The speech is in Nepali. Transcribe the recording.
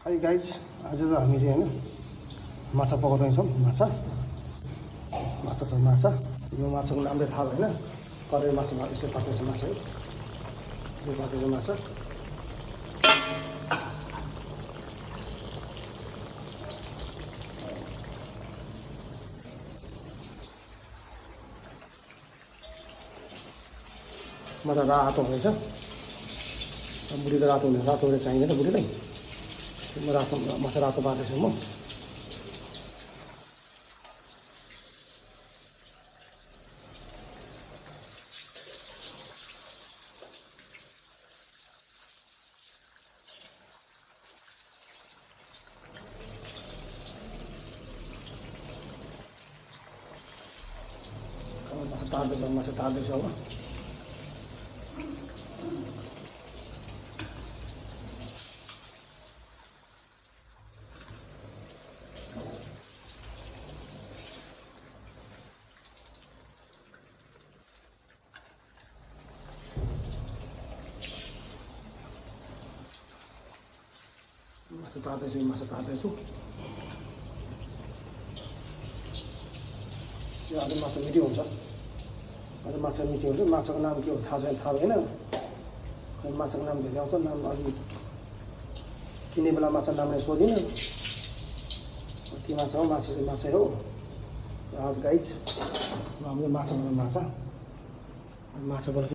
हाई गाइज, आज चाहिँ हामी चाहिँ होइन माछा पकाउँदैछौँ। माछा छ माछा। यो माछाको नाम चाहिँ थाहा भएन, करेर माछा यसो पाकेको माछा है, यो पाकेको माछा। माछा रातो हुनेछ, बुढीले रातो हुने, रातो हुने चाहिँदैन बुढीलाई। म रातो माछा रातो पार्दैछु म। माछा तार्दैछु अब। माछा तार्दैछु। यो आज माछा मिठी हुन्छ, आज माछा मिठी हुन्छ। माछाको नाम के हो थाहा भएन, माछाको नाम धेरै आउँछ। नाम अघि किन्ने बेला माछा नाम नै सोधिनँ, के माछा हो, माछा चाहिँ माछै हो। आज गाइज हाम्रो माछा बनाउँछ, माछा बनाउँछ।